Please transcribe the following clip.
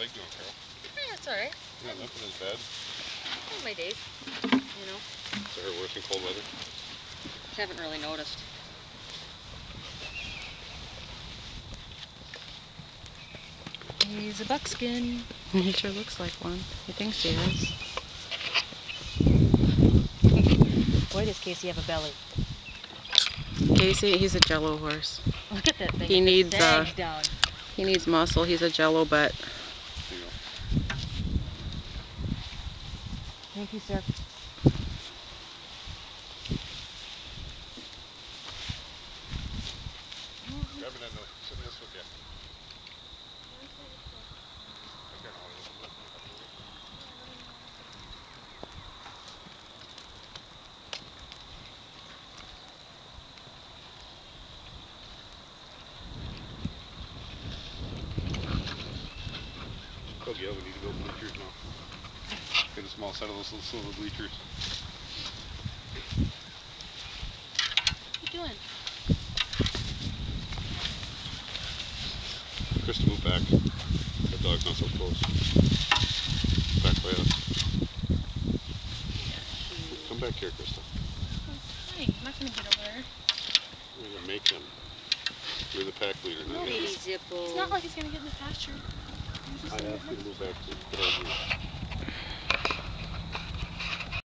leg doing, Carol? Yeah, it's alright. Yeah, nothing as bad. On my days, you know. Is it worse in cold weather? Haven't really noticed. He's a buckskin. He sure looks like one. He thinks he is. Boy, does Casey have a belly. Casey, he's a Jello horse. Look at that thing. He needs down. He needs muscle. He's a Jello butt. There you go. Thank you, sir. Grab it and sit this with you. Oh yeah, we need to build bleachers now. Get a small set of those little silver bleachers. What you doing? Krista, move back. That dog's not so close. Back by us. Come back here, Krista. Hi, I'm not going to get over there. We're going to make him. You're the pack leader now. Baby Zippo. It's not like he's going to get in the pasture. I asked you to move back to put on you.